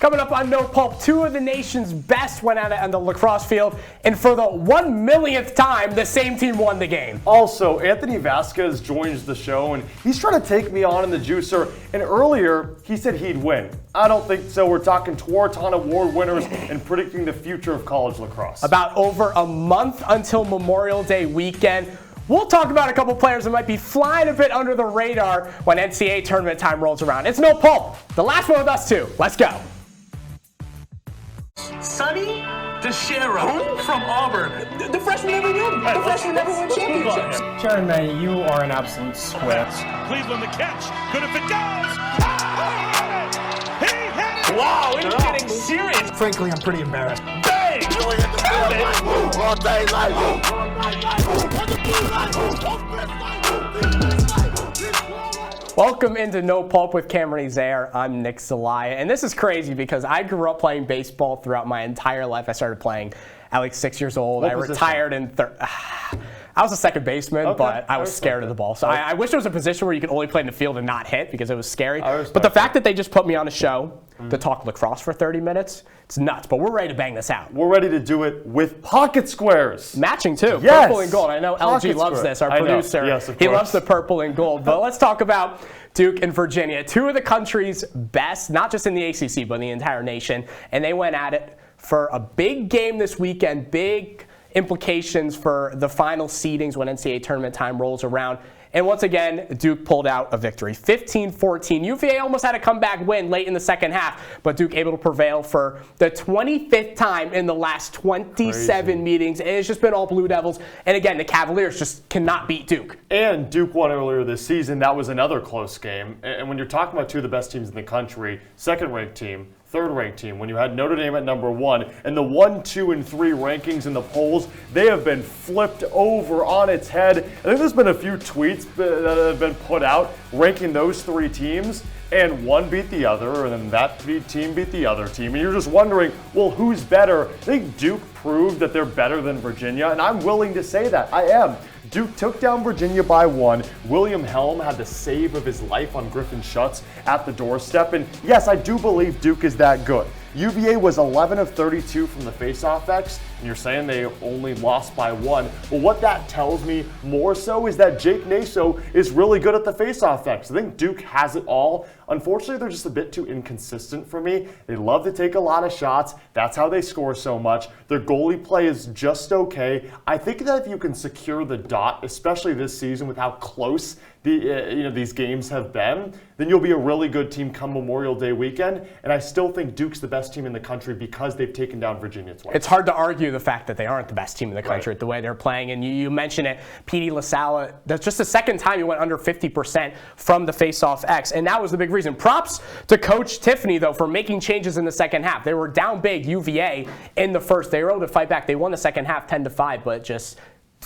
Coming up on No Pulp, two of the nation's best went at it on the lacrosse field, and for the 1,000,000th time, the same team won the game. Also, Anthony Vasquez joins the show, and he's trying to take me on in the juicer, and earlier, he said he'd win. I don't think so. We're talking Tewaaraton Award winners and predicting the future of college lacrosse. About over a month until Memorial Day weekend. We'll talk about a couple players that might be flying a bit under the radar when NCAA tournament time rolls around. It's No Pulp, the last one with us too. Let's go. Sonny DeShero from Auburn. The freshman never won. The freshman never won championships. Jeremy, you are an absolute sweat. Cleveland the catch. Good if it goes. He hit it. Wow, it's getting serious. Frankly, I'm pretty embarrassed. Bang! All day life. Welcome into No Pulp with Cameron Ezeir. I'm Nick Zelaya, and this is crazy because I grew up playing baseball throughout my entire life. I started playing at like 6 years old. I retired in I was a second baseman, but I was scared of the ball. So I wish there was a position where you could only play in the field and not hit because it was scary. But the fact that they just put me on a show to talk lacrosse for 30 minutes, it's nuts. But we're ready to bang this out. We're ready to do it with pocket squares. Matching too. Yes. Purple and gold. I know LG loves this, our producer. Yes, of he course. loves the purple and gold. But let's talk about Duke and Virginia, two of the country's best, not just in the ACC, but in the entire nation. And they went at it for a big game this weekend, big implications for the final seedings when NCAA tournament time rolls around. And once again, Duke pulled out a victory, 15-14. UVA almost had a comeback win late in the second half, but Duke able to prevail for the 25th time in the last 27 meetings. And it's just been all Blue Devils. And again, the Cavaliers just cannot beat Duke. And Duke won earlier this season. That was another close game. And when you're talking about two of the best teams in the country, second-ranked team, third-ranked team, when you had Notre Dame at number 1, and the 1, 2, and 3 rankings in the polls, they have been flipped over on its head. I think there's been a few tweets that have been put out ranking those three teams, and one beat the other, and then that team beat the other team. And you're just wondering, well, who's better? I think Duke proved that they're better than Virginia, and I'm willing to say that. I am. Duke took down Virginia by 1. William Helm had the save of his life on Griffin Schutz at the doorstep. And yes, I do believe Duke is that good. UVA was 11 of 32 from the faceoff X, and you're saying they only lost by 1. Well, what that tells me more so is that Jake Naso is really good at the faceoff X. I think Duke has it all. Unfortunately, they're just a bit too inconsistent for me. They love to take a lot of shots. That's how they score so much. Their goalie play is just okay. I think that if you can secure the dot, especially this season with how close these games have been, then you'll be a really good team come Memorial Day weekend. And I still think Duke's the best team in the country because they've taken down Virginia twice. It's hard to argue the fact that they aren't the best team in the country the way they're playing. And you mentioned it, P.D. LaSalle, that's just the second time he went under 50% from the faceoff X. And that was the big reason. Props to Coach Tiffany, though, for making changes in the second half. They were down big, UVA, in the first. They were able to fight back. They won the second half 10-5, but just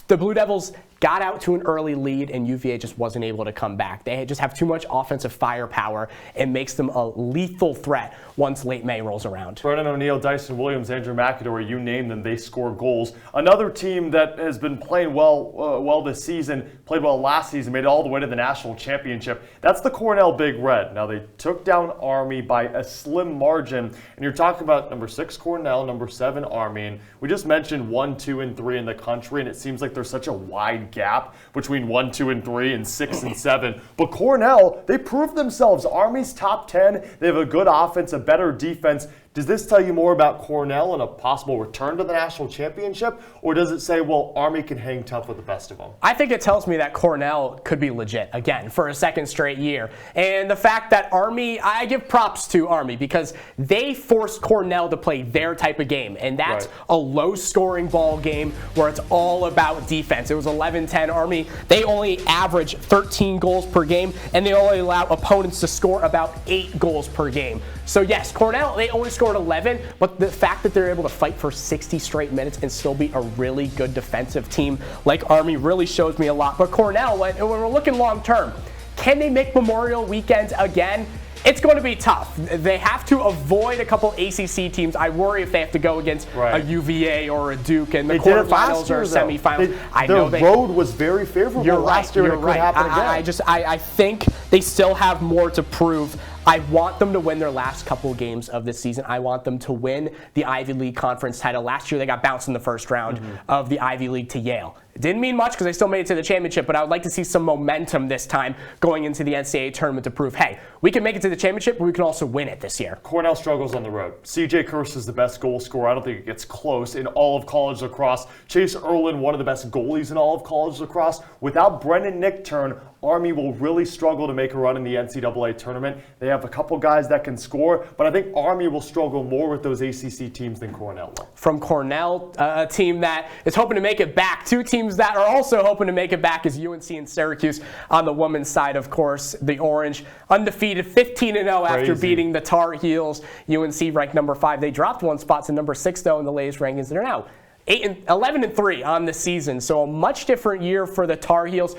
the Blue Devils got out to an early lead, and UVA just wasn't able to come back. They just have too much offensive firepower. It makes them a lethal threat once late May rolls around. Brennan O'Neill, Dyson Williams, Andrew McAdory, you name them, they score goals. Another team that has been playing well this season, played well last season, made it all the way to the national championship. That's the Cornell Big Red. Now, they took down Army by a slim margin, and you're talking about number 6 Cornell, number 7 Army, and we just mentioned 1, 2, and 3 in the country, and it seems like there's such a wide gap between 1, 2, and 3 and 6 and 7. But Cornell, they proved themselves. Army's top 10. They have a good offense, a better defense. Does this tell you more about Cornell and a possible return to the national championship? Or does it say, well, Army can hang tough with the best of them? I think it tells me that Cornell could be legit again for a second straight year. And the fact that Army, I give props to Army because they forced Cornell to play their type of game. And that's a low-scoring ball game where it's all about defense. It was 11-10 Army. They only average 13 goals per game, and they only allow opponents to score about 8 goals per game. So yes, Cornell, they only scored 11, but the fact that they're able to fight for 60 straight minutes and still be a really good defensive team like Army really shows me a lot. But Cornell, when we're looking long term, can they make Memorial weekends again? It's going to be tough. They have to avoid a couple ACC teams. I worry if they have to go against a UVA or a Duke in the quarterfinals or semifinals. Their road was very favorable last year, and it could happen again. I think they still have more to prove I want them to win their last couple of games of this season. I want them to win the Ivy League Conference title. Last year, they got bounced in the first round of the Ivy League to Yale. It didn't mean much because they still made it to the championship, but I would like to see some momentum this time going into the NCAA tournament to prove, hey, we can make it to the championship, but we can also win it this year. Cornell struggles on the road. CJ Kurse is the best goal scorer. I don't think it gets close in all of college lacrosse. Chase Erlin, one of the best goalies in all of college lacrosse. Without Brendan Nickturn, Army will really struggle to make a run in the NCAA tournament. They have a couple guys that can score, but I think Army will struggle more with those ACC teams than Cornell will. From Cornell, a team that is hoping to make it back. Two teams that are also hoping to make it back is UNC and Syracuse. On the women's side, of course, the Orange, undefeated 15-0 after beating the Tar Heels. UNC ranked number 5. They dropped one spot to number 6, though, in the latest rankings. They're now 11-3 on the season, so a much different year for the Tar Heels.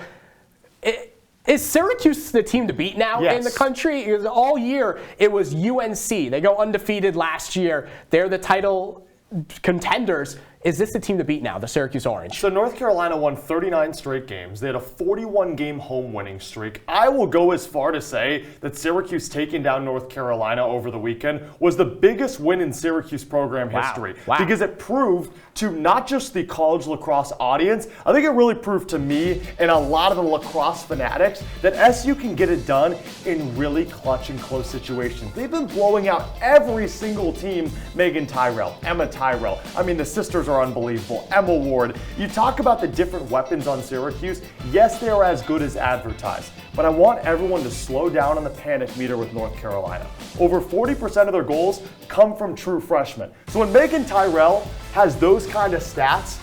Is Syracuse the team to beat now in the country? Because all year it was UNC. They go undefeated last year. They're the title contenders. Is this the team to beat now, the Syracuse Orange? So North Carolina won 39 straight games. They had a 41-game home winning streak. I will go as far to say that Syracuse taking down North Carolina over the weekend was the biggest win in Syracuse program history. Because it proved to not just the college lacrosse audience, I think it really proved to me and a lot of the lacrosse fanatics that SU can get it done in really clutch and close situations. They've been blowing out every single team. Megan Tyrell, Emma Tyrell. I mean, the sisters are unbelievable. Emma Ward. You talk about the different weapons on Syracuse. Yes, they are as good as advertised, but I want everyone to slow down on the panic meter with North Carolina. Over 40% of their goals come from true freshmen. So when Megan Tyrell has those kind of stats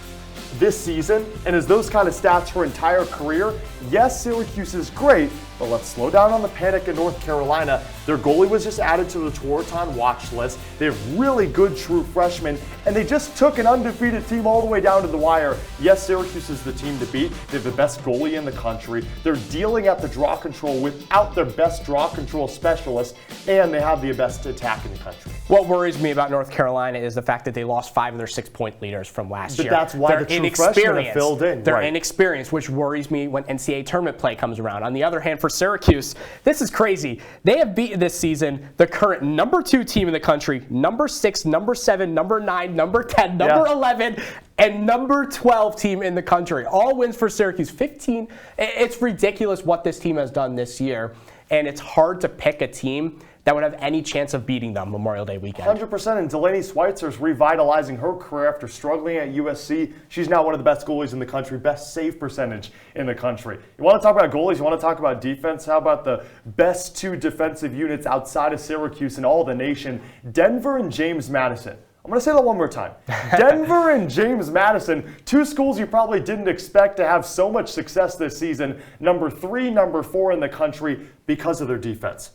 this season and has those kind of stats her entire career, yes, Syracuse is great, but let's slow down on the panic in North Carolina. Their goalie was just added to the Tewaaraton watch list. They have really good true freshmen, and they just took an undefeated team all the way down to the wire. Yes, Syracuse is the team to beat. They have the best goalie in the country. They're dealing at the draw control without their best draw control specialist, and they have the best attack in the country. What worries me about North Carolina is the fact that they lost 5 of their 6-point leaders from last year. But that's why the true freshmen have filled in. They're inexperienced, which worries me when NCAA tournament play comes around. On the other hand, for Syracuse, this is crazy. They have beaten this season the current number 2 team in the country, number 6, number 7, number 9, number 10, number 11, and number 12 team in the country. All wins for Syracuse. 15. It's ridiculous what this team has done this year, and it's hard to pick a team that would have any chance of beating them Memorial Day weekend. 100%, and Delaney Schweitzer's revitalizing her career after struggling at USC. She's now one of the best goalies in the country, best save percentage in the country. You want to talk about goalies, you want to talk about defense, how about the best 2 defensive units outside of Syracuse in all the nation, Denver and James Madison. I'm going to say that one more time. Denver and James Madison, 2 schools you probably didn't expect to have so much success this season, number 3, number 4 in the country because of their defense.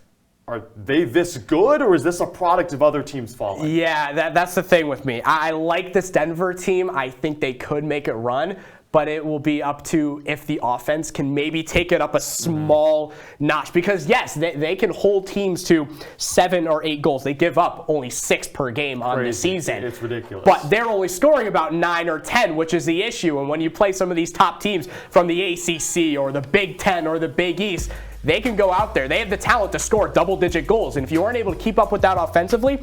Are they this good, or is this a product of other teams falling? Yeah, that's the thing with me. I like this Denver team. I think they could make it run, but it will be up to if the offense can maybe take it up a small notch. Because, yes, they can hold teams to 7 or 8 goals. They give up only 6 per game on the season. It's ridiculous. But they're only scoring about 9 or 10, which is the issue. And when you play some of these top teams from the ACC or the Big Ten or the Big East, they can go out there. They have the talent to score double-digit goals. And if you aren't able to keep up with that offensively,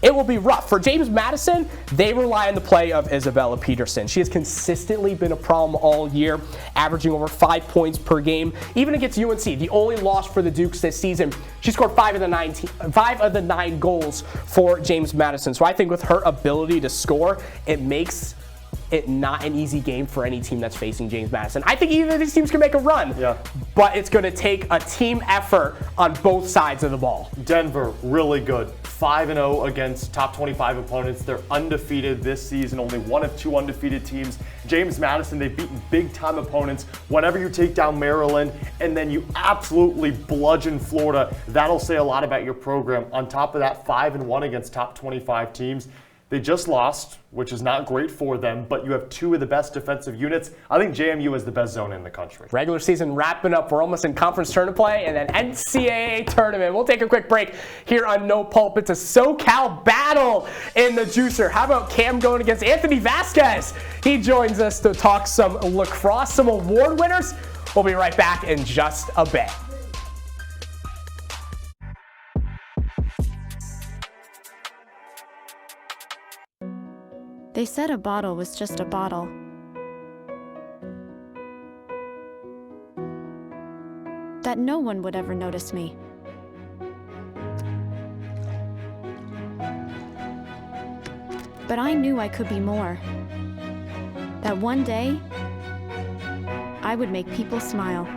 it will be rough. For James Madison, they rely on the play of Isabella Peterson. She has consistently been a problem all year, averaging over 5 points per game. Even against UNC, the only loss for the Dukes this season, she scored 5 of the 9 goals for James Madison. So I think with her ability to score, it makes it not an easy game for any team that's facing James Madison. I think either of these teams can make a run, but it's going to take a team effort on both sides of the ball. Denver, really good. 5-0 against top 25 opponents. They're undefeated this season, only one of 2 undefeated teams. James Madison, they've beaten big-time opponents. Whenever you take down Maryland and then you absolutely bludgeon Florida, that'll say a lot about your program. On top of that, 5-1 against top 25 teams. They just lost, which is not great for them, but you have 2 of the best defensive units. I think JMU is the best zone in the country. Regular season wrapping up. We're almost in conference tournament play and then NCAA tournament. We'll take a quick break here on No Pulp. It's a SoCal battle in the juicer. How about Cam going against Anthony Vasquez? He joins us to talk some lacrosse, some award winners. We'll be right back in just a bit. They said a bottle was just a bottle. That no one would ever notice me. But I knew I could be more. That one day, I would make people smile.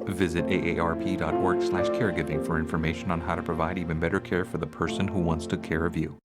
Visit aarp.org/caregiving for information on how to provide even better care for the person who wants to care of you.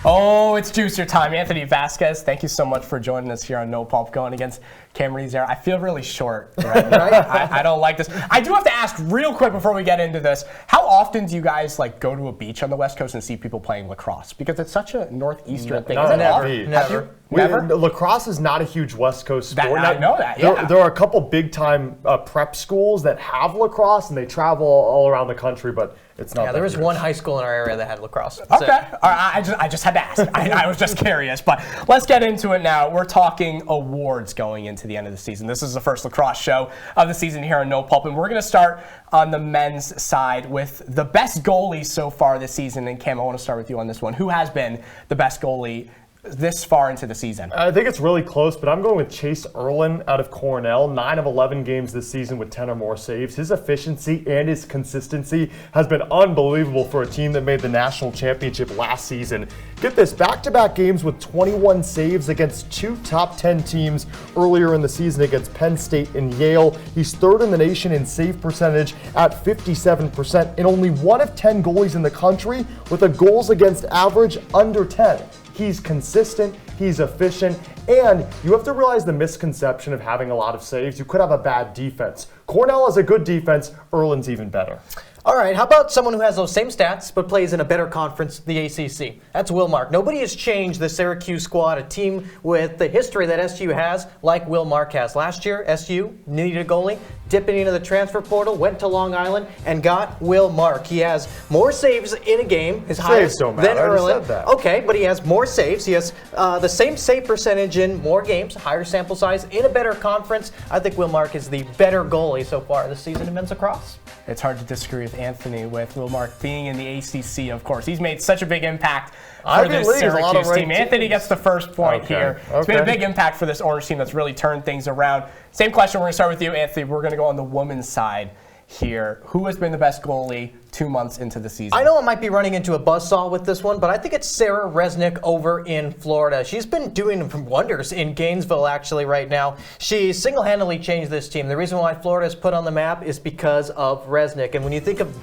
Oh, it's juicer time. Anthony Vasquez, thank you so much for joining us here on No Pulp, going against Cameron Ezeir. I feel really short right now. I don't like this. I do have to ask real quick before we get into this, how often do you guys go to a beach on the West Coast and see people playing lacrosse? Because it's such a northeastern thing. Never. Never? Lacrosse is not a huge West Coast sport. I know that, yeah. There are a couple big-time prep schools that have lacrosse, and they travel all around the country, but it's not. Yeah, there was one high school in our area that had lacrosse. Okay. All right. I just had to ask. I was just curious. But let's get into it now. We're talking awards going into the end of the season. This is the first lacrosse show of the season here on No Pulp, and we're going to start on the men's side with the best goalie so far this season. And Cam, I want to start with you on this one. Who has been the best goalie this far into the season? I think it's really close, but I'm going with Chase Erlin out of Cornell. 9 of 11 games this season with 10 or more saves. His efficiency and his consistency has been unbelievable for a team that made the national championship last season. Get this, back-to-back games with 21 saves against 2 top 10 teams earlier in the season against Penn State and Yale. He's third in the nation in save percentage at 57%, and only 1 of 10 goalies in the country with a goals against average under 10. He's consistent, he's efficient, and you have to realize the misconception of having a lot of saves. You could have a bad defense. Cornell has a good defense, Erlin's even better. All right, how about someone who has those same stats but plays in a better conference, the ACC? That's Will Mark. Nobody has changed the Syracuse squad, a team with the history that SU has, like Will Mark has. Last year, SU needed a goalie, dipping into the transfer portal, went to Long Island, and got Will Mark. He has more saves in a game, his highest than Erlin. Okay, but he has more saves. He has the same save percentage in more games, higher sample size, in a better conference. I think Will Mark is the better goalie so far this season in men's lacrosse. It's hard to disagree with Anthony with Will Mark being in the ACC, of course. He's made such a big impact for this Syracuse team. Anthony gets the first point here. It's been a big impact for this Orange team that's really turned things around. Same question, we're going to start with you, Anthony. We're going to go on the women's side here. Who has been the best goalie 2 months into the season? I know I might be running into a buzzsaw with this one, but I think it's Sarah Resnick over in Florida. She's been doing wonders in Gainesville, actually, right now. She single-handedly changed this team. The reason why Florida is put on the map is because of Resnick. And when you think of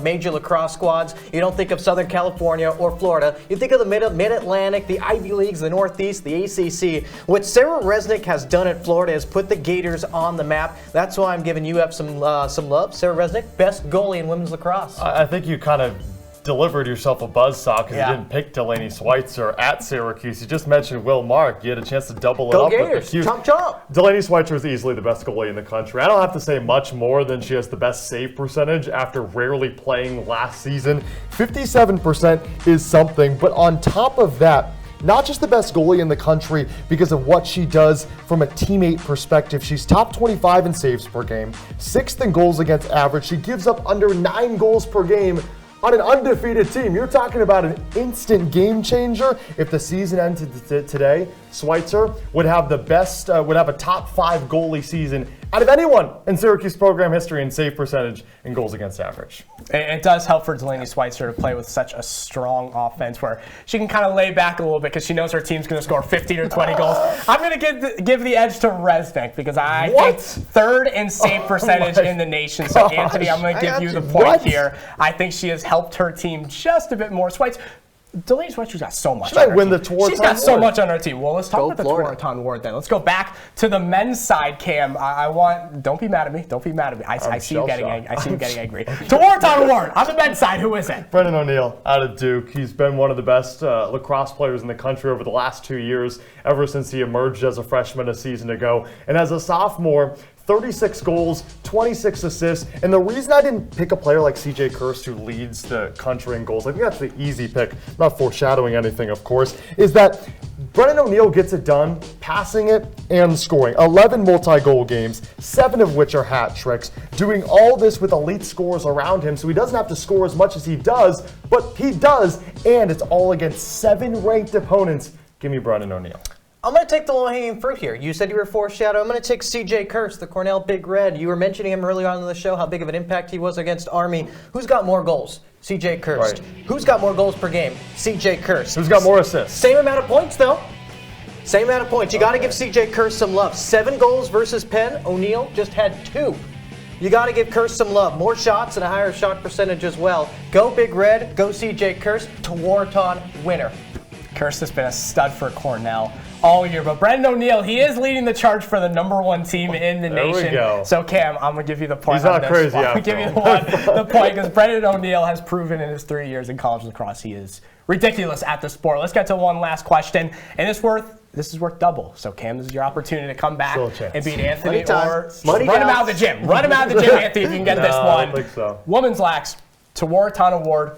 major lacrosse squads, you don't think of Southern California or Florida. You think of the Mid-Atlantic, the Ivy Leagues, the Northeast, the ACC. What Sarah Resnick has done at Florida is put the Gators on the map. That's why I'm giving UF some love. Sarah Resnick, best goalie in women's lacrosse. I think you kind of delivered yourself a buzzsaw because you didn't pick Delaney Schweitzer at Syracuse. You just mentioned Will Mark. You had a chance to double it up Gators. with the Chomp chomp. Delaney Schweitzer is easily the best goalie in the country. I don't have to say much more than she has the best save percentage after rarely playing last season. 57% is something, but on top of that, not just the best goalie in the country because of what she does from a teammate perspective. She's top 25 in saves per game, 6th in goals against average. She gives up under 9 goals per game on an undefeated team. You're talking about an instant game changer. If the season ended today, Schweitzer would have would have a top 5 goalie season out of anyone in Syracuse program history in save percentage and goals against average. It does help for Delaney Schweitzer to play with such a strong offense where she can kind of lay back a little bit because she knows her team's going to score 15 or 20 goals. I'm going to give the edge to Resnick because I think 3rd in save percentage in the nation. So, Anthony, I'm going to give you the point here. I think she has helped her team just a bit more. Schweitzer, Delaney Sweatshirt's got so much. She might win the Tewaaraton She's got so Award. much on her team. Well, let's talk Go about the Florida. Tewaaraton Award then. Let's go back to the men's side, Cam. Don't be mad at me. Don't be mad at me. I see you getting angry. I see you getting angry. Tewaaraton Award on the men's side. Who is it? Brendan O'Neill out of Duke. He's been one of the best lacrosse players in the country over the last 2 years, ever since he emerged as a freshman a season ago. And as a sophomore, 36 goals, 26 assists, and the reason I didn't pick a player like CJ Kirst, who leads the country in goals, I think that's the easy pick, not foreshadowing anything, of course, is that Brendan O'Neill gets it done, passing it and scoring. 11 multi-goal games, 7 of which are hat tricks, doing all this with elite scorers around him, so he doesn't have to score as much as he does, but he does, and it's all against 7 ranked opponents. Give me Brendan O'Neill. I'm going to take the low-hanging fruit here. You said you were foreshadowing. I'm going to take CJ Kirst, the Cornell Big Red. You were mentioning him earlier on in the show, how big of an impact he was against Army. Who's got more goals? CJ Kirst. Right. Who's got more goals per game? CJ Kirst. Who's got more assists? Same amount of points, though. Same amount of points. You got to give CJ Kirst some love. 7 goals versus Penn. O'Neill just had 2. You got to give Kirst some love. More shots and a higher shot percentage as well. Go Big Red. Go CJ Kirst. Tewaaraton winner. Kirst has been a stud for Cornell all year, but Brendan O'Neill, he is leading the charge for the #1 team in the nation. There we go. So Cam, I'm gonna give you the point. He's not crazy I'm gonna after give you all. the point because Brendan O'Neill has proven in his 3 years in college lacrosse he is ridiculous at the sport. Let's get to one last question, and this is worth double. So Cam, this is your opportunity to come back Still a chance. and beat Anthony, Money time. or Money run him down. out of the gym. Run him out of the gym, Anthony, if you can get this No, one. I don't think so. Women's lax, Tewaaraton Award.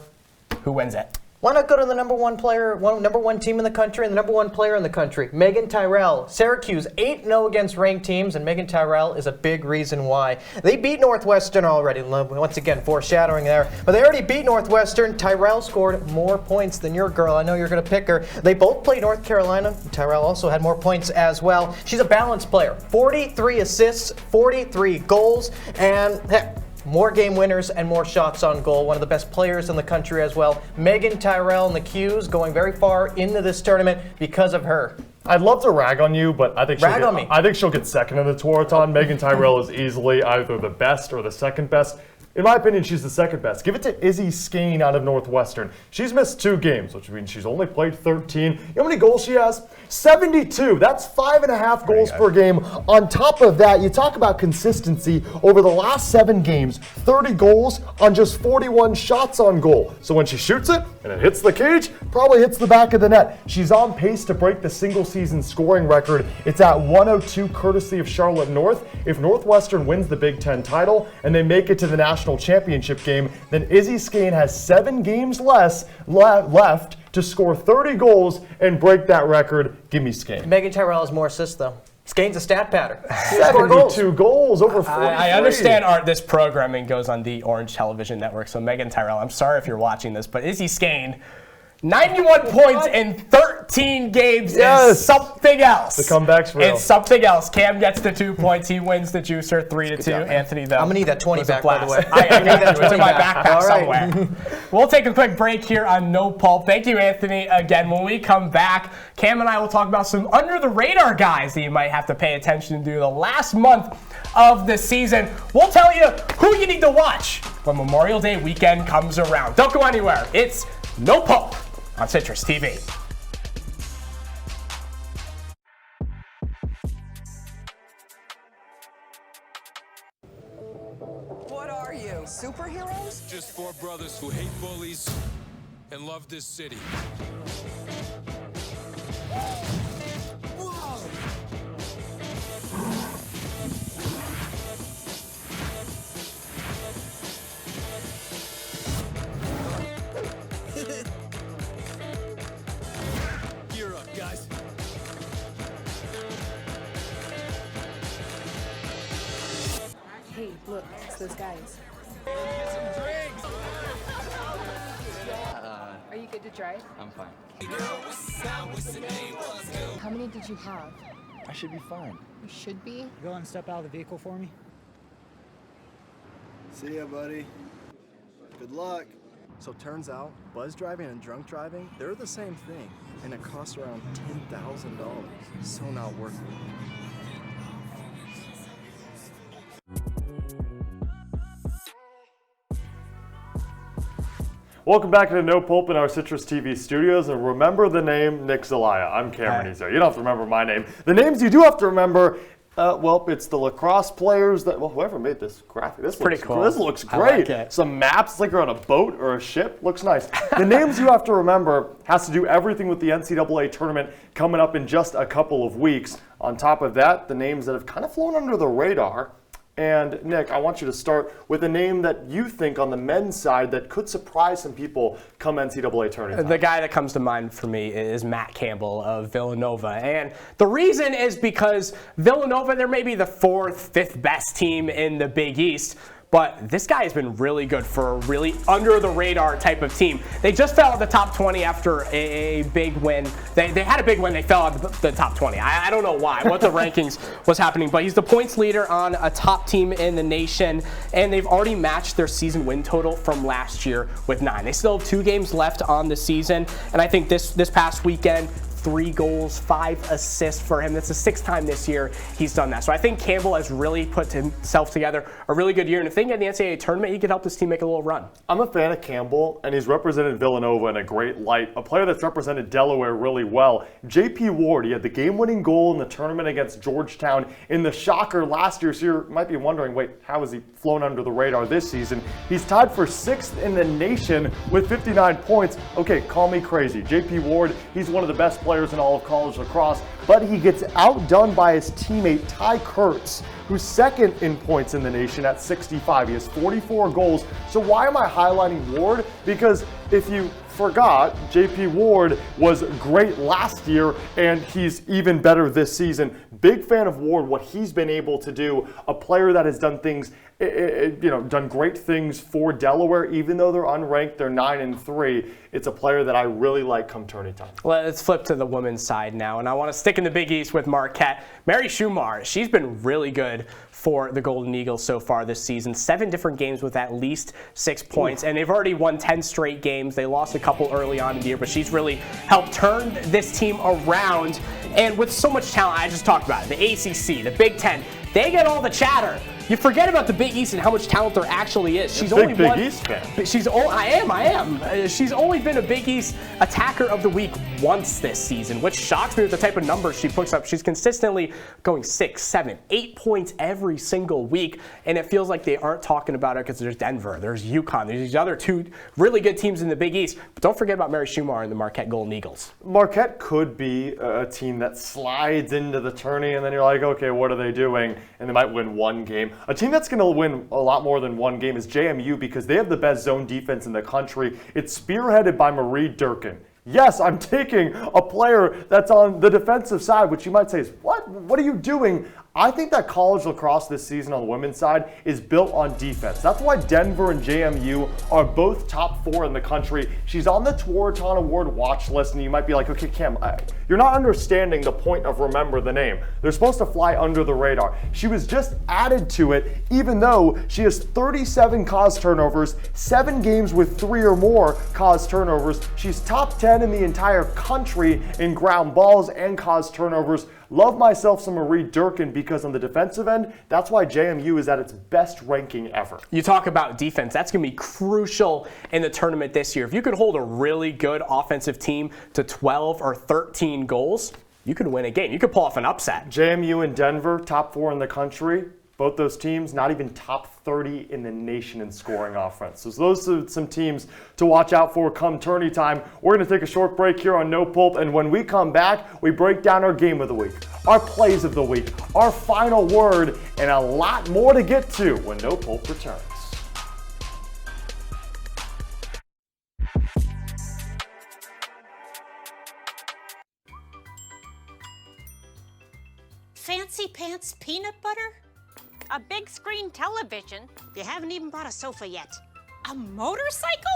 Who wins it? Why not go to the #1 player, #1 team in the country, and the #1 player in the country? Megan Tyrell. Syracuse 8-0 against ranked teams, and Megan Tyrell is a big reason why. They beat Northwestern already. Once again, foreshadowing there. But they already beat Northwestern. Tyrell scored more points than your girl. I know you're going to pick her. They both played North Carolina. Tyrell also had more points as well. She's a balanced player. 43 assists, 43 goals, and heck, more game winners and more shots on goal. One of the best players in the country as well. Megan Tyrell and the Qs going very far into this tournament because of her. I'd love to rag on you, but I think Rag on me. I think she'll get second in the Tewaaraton. Megan Tyrell is easily either the best or the second best. In my opinion, she's the second best. Give it to Izzy Skane out of Northwestern. She's missed 2 games, which means she's only played 13. You know how many goals she has? 72. That's 5.5 goals per game. On top of that, you talk about consistency. Over the last 7 games, 30 goals on just 41 shots on goal. So when she shoots it and it hits the cage, probably hits the back of the net. She's on pace to break the single season scoring record. It's at 102 courtesy of Charlotte North. If Northwestern wins the Big Ten title and they make it to the national championship game, then Izzy Skane has 7 games left to score 30 goals and break that record. Give me Skane. Megan Tyrell has more assists, though. Skane's a stat pattern. 72 goals over 43. I understand this programming goes on the Orange Television Network, so Megan Tyrell, I'm sorry if you're watching this, but Izzy Skane, 91 points in 13 games is something else. The comeback's real. It's something else. Cam gets the 2 points. He wins the juicer 3-2. Anthony, though. I'm going to need that 20 was a back, by the way. blast. I need that 20 in my back. backpack All right. somewhere. We'll take a quick break here on No Pulp. Thank you, Anthony, again. When we come back, Cam and I will talk about some under-the-radar guys that you might have to pay attention to the last month of the season. We'll tell you who you need to watch when Memorial Day weekend comes around. Don't go anywhere. It's No Pulp on CitrusTV. What are you, superheroes? Just 4 brothers who hate bullies and love this city. Gear up, guys. Hey, look, it's those guys. Are you good to drive? I'm fine. How many did you have? I should be fine. You should be. Go and step out of the vehicle for me. See ya, buddy. Good luck. So turns out, buzz driving and drunk driving, they're the same thing, and it costs around $10,000. So not worth it. Welcome back to No Pulp in our CitrusTV studios, and remember the name Nick Zelaya. I'm Cameron Ezeir. You don't have to remember my name. The names you do have to remember, well, it's the lacrosse players that, well, whoever made this graphic, this pretty looks cool. This looks great. I like it. Some maps, it's like you're on a boat or a ship. Looks nice. The names you have to remember has to do everything with the NCAA tournament coming up in just a couple of weeks. On top of that, the names that have kind of flown under the radar. And Nick, I want you to start with a name that you think on the men's side that could surprise some people come NCAA tournament. The guy that comes to mind for me is Matt Campbell of Villanova. And the reason is because Villanova, they're maybe the 4th, 5th best team in the Big East. But this guy has been really good for a really under-the-radar type of team. They just fell out of the top 20 after a big win. They had a big win. They fell out of the top 20. I don't know why, what the rankings was happening. But he's the points leader on a top team in the nation. And they've already matched their season win total from last year with 9. They still have 2 games left on the season. And I think this past weekend, 3 goals, 5 assists for him. That's the 6th time this year he's done that. So I think Campbell has really put himself together a really good year. And if they get the NCAA tournament, he could help this team make a little run. I'm a fan of Campbell, and he's represented Villanova in a great light. A player that's represented Delaware really well. J.P. Ward, he had the game-winning goal in the tournament against Georgetown in the shocker last year. So you might be wondering, wait, how has he flown under the radar this season? He's tied for 6th in the nation with 59 points. Okay, call me crazy. J.P. Ward, he's one of the best players in all of college lacrosse, but he gets outdone by his teammate Ty Kurtz, who's 2nd in points in the nation at 65. He has 44 goals. So why am I highlighting Ward? Because if you forgot, J.P. Ward was great last year, and he's even better this season. Big fan of Ward, what he's been able to do. A player that has done things, done great things for Delaware, even though they're unranked, they're 9-3. It's a player that I really like come tourney time. Let's flip to the women's side now, and I want to stick in the Big East with Marquette. Mary Schumar, she's been really good for the Golden Eagles so far this season. 7 different games with at least 6 points, and they've already won 10 straight games. They lost a couple early on in the year, but she's really helped turn this team around. And with so much talent, I just talked about it, the ACC, the Big Ten, they get all the chatter. You forget about the Big East and how much talent there actually is. She's only Big East fan. I am. She's only been a Big East attacker of the week once this season, which shocks me with the type of numbers she puts up. She's consistently going 6, 7, 8 points every single week, and it feels like they aren't talking about her because there's Denver, there's UConn, there's these other 2 really good teams in the Big East. But don't forget about Mary Schumar and the Marquette Golden Eagles. Marquette could be a team that slides into the tourney, and then you're like, okay, what are they doing? And they might win 1 game. A team that's going to win a lot more than 1 game is JMU because they have the best zone defense in the country. It's spearheaded by Marie Durkin. Yes, I'm taking a player that's on the defensive side, which you might say is, what? What are you doing? I think that college lacrosse this season on the women's side is built on defense. That's why Denver and JMU are both top 4 in the country. She's on the Tewaaraton Award watch list, and you might be like, okay, Cam, you're not understanding the point of remember the name. They're supposed to fly under the radar. She was just added to it, even though she has 37 caused turnovers, 7 games with 3 or more caused turnovers. She's top 10 in the entire country in ground balls and caused turnovers. Love myself some Marie Durkin because on the defensive end, that's why JMU is at its best ranking ever. You talk about defense. That's going to be crucial in the tournament this year. If you could hold a really good offensive team to 12 or 13 goals, you could win a game. You could pull off an upset. JMU and Denver, top 4 in the country. Both those teams, not even top 30 in the nation in scoring offense. So those are some teams to watch out for come tourney time. We're going to take a short break here on No Pulp, and when we come back, we break down our game of the week, our plays of the week, our final word, and a lot more to get to when No Pulp returns. Fancy pants peanut butter? A big screen television? You haven't even bought a sofa yet. A motorcycle?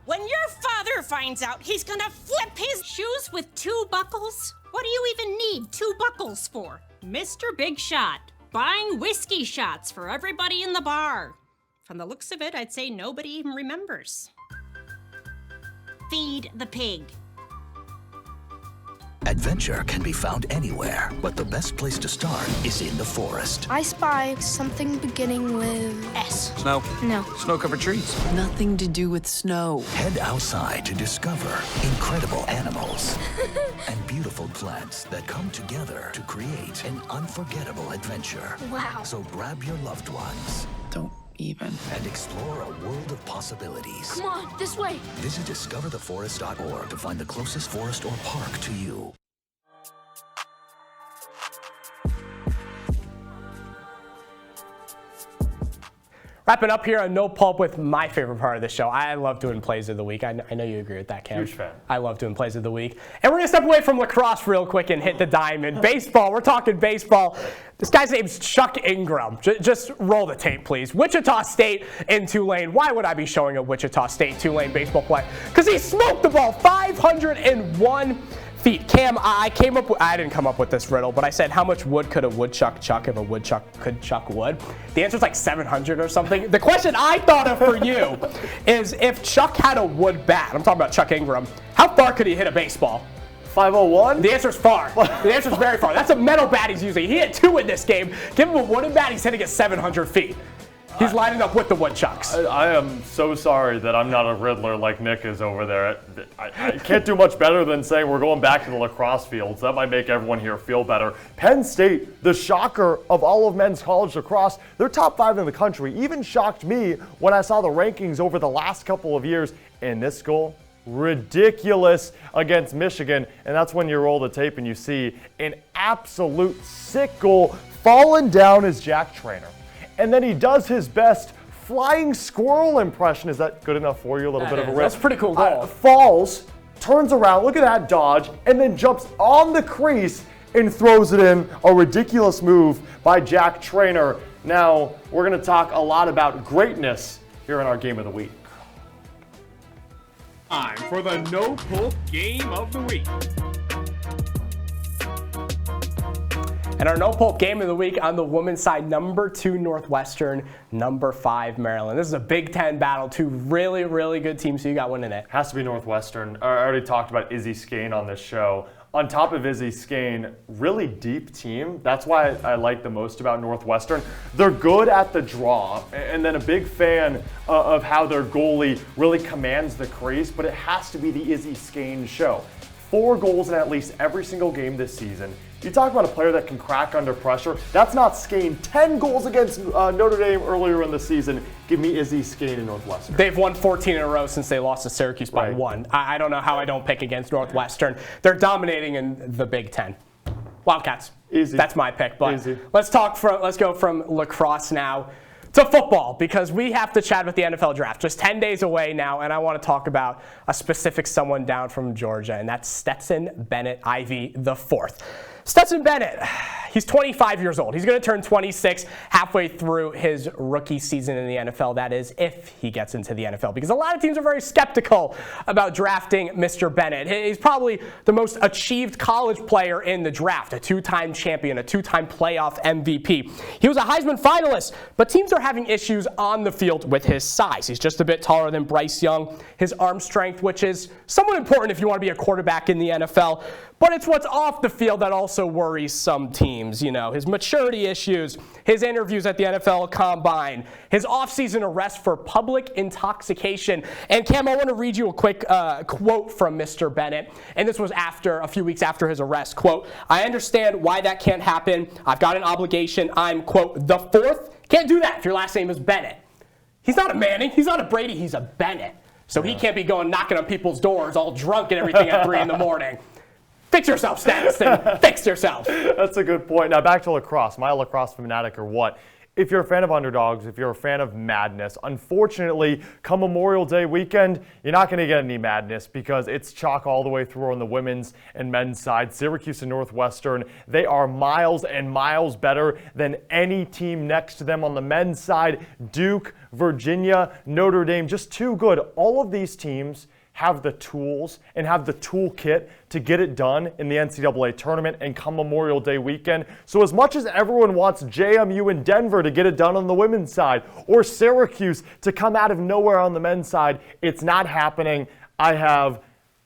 When your father finds out, he's gonna flip his shoes with 2 buckles? What do you even need 2 buckles for? Mr. Big Shot, buying whiskey shots for everybody in the bar. From the looks of it, I'd say nobody even remembers. Feed the pig. Adventure can be found anywhere, but the best place to start is in the forest. I spy something beginning with S. Snow? No. Snow-covered trees. Nothing to do with snow. Head outside to discover incredible animals and beautiful plants that come together to create an unforgettable adventure. Wow. So grab your loved ones. Don't even. And explore a world of possibilities. Come on, this way. Visit discovertheforest.org to find the closest forest or park to you. Wrapping up here on No Pulp with my favorite part of the show. I love doing plays of the week. I know you agree with that, Cam. Huge fan. I love doing plays of the week. And we're going to step away from lacrosse real quick and hit the diamond. Baseball, we're talking baseball. This guy's name's Chuck Ingram. Just roll the tape, please. Wichita State and Tulane. Why would I be showing a Wichita State-Tulane baseball play? Because he smoked the ball 501 feet. Cam, I didn't come up with this riddle, but I said, how much wood could a woodchuck chuck if a woodchuck could chuck wood? The answer's like 700 or something. The question I thought of for you is, if Chuck had a wood bat, I'm talking about Chuck Ingram, how far could he hit a baseball? 501? The answer's far. The answer's very far. That's a metal bat he's using. He hit 2 in this game. Give him a wooden bat, he's hitting it 700 feet. He's lining up with the woodchucks. I am so sorry that I'm not a riddler like Nick is over there. I can't do much better than saying we're going back to the lacrosse fields. That might make everyone here feel better. Penn State, the shocker of all of men's college lacrosse, they're top 5 in the country. Even shocked me when I saw the rankings over the last couple of years. And this goal, ridiculous against Michigan. And that's when you roll the tape and you see an absolute sick goal. Falling down is Jack Trainer. And then he does his best flying squirrel impression. Is that good enough for you? A little bit of a risk. That's a pretty cool goal. Falls, turns around, look at that dodge, and then jumps on the crease and throws it in. A ridiculous move by Jack Trainer. Now, we're going to talk a lot about greatness here in our Game of the Week. Time for the No Pulp Game of the Week. And our No Pulp Game of the Week on the women's side, number 2 Northwestern, number 5 Maryland. This is a Big Ten battle, 2 really, really good teams, so you got winning it. Has to be Northwestern. I already talked about Izzy Skane on this show. On top of Izzy Skane, really deep team. That's why I like the most about Northwestern. They're good at the draw, and then a big fan of how their goalie really commands the crease, but it has to be the Izzy Skane show. 4 goals in at least every single game this season. You talk about a player that can crack under pressure. That's not Skane. 10 goals against Notre Dame earlier in the season. Give me Izzy Skane in Northwestern. They've won 14 in a row since they lost to Syracuse by 1. I don't know how I don't pick against Northwestern. They're dominating in the Big Ten. Wildcats. Easy. That's my pick. But easy. Let's go from lacrosse now to football, because we have to chat with the NFL draft. Just 10 days away now, and I want to talk about a specific someone down from Georgia, and that's Stetson Bennett Ivy IV. Stetson Bennett, he's 25 years old. He's going to turn 26 halfway through his rookie season in the NFL. That is, if he gets into the NFL, because a lot of teams are very skeptical about drafting Mr. Bennett. He's probably the most achieved college player in the draft, a 2-time champion, a 2-time playoff MVP. He was a Heisman finalist, but teams are having issues on the field with his size. He's just a bit taller than Bryce Young. His arm strength, which is somewhat important if you want to be a quarterback in the NFL, but it's what's off the field that also worries some teams. You know, his maturity issues, his interviews at the NFL Combine, his offseason arrest for public intoxication. And Cam, I want to read you a quick quote from Mr. Bennett. And this was a few weeks after his arrest. Quote, "I understand why that can't happen. I've got an obligation. I'm, quote, the 4th. Can't do that if your last name is Bennett." He's not a Manning. He's not a Brady. He's a Bennett. So he can't be going knocking on people's doors all drunk and everything at 3 in the morning. Fix yourself, Stetson. Fix yourself. That's a good point. Now back to lacrosse. Am I a lacrosse fanatic or what? If you're a fan of underdogs, if you're a fan of madness, unfortunately, come Memorial Day weekend, you're not going to get any madness because it's chalk all the way through on the women's and men's side. Syracuse and Northwestern, they are miles and miles better than any team next to them on the men's side. Duke, Virginia, Notre Dame, just too good. All of these teams have the tools and have the toolkit to get it done in the NCAA Tournament and come Memorial Day weekend. So as much as everyone wants JMU and Denver to get it done on the women's side, or Syracuse to come out of nowhere on the men's side, it's not happening. I have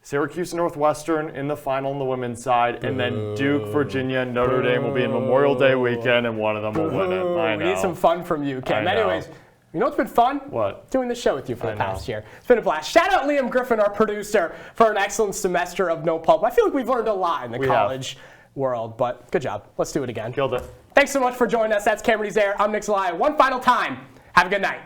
Syracuse and Northwestern in the final on the women's side, and then Duke, Virginia, and Notre Dame will be in Memorial Day weekend, and one of them will win it. I know. We need some fun from you, Kim. Anyways, you know what's been fun? What? Doing this show with you for the past year. It's been a blast. Shout out Liam Griffin, our producer, for an excellent semester of No Pulp. I feel like we've learned a lot in the college world, but good job. Let's do it again. Killed it. Thanks so much for joining us. That's Cameron Ezeir. I'm Nick Zelaya. One final time. Have a good night.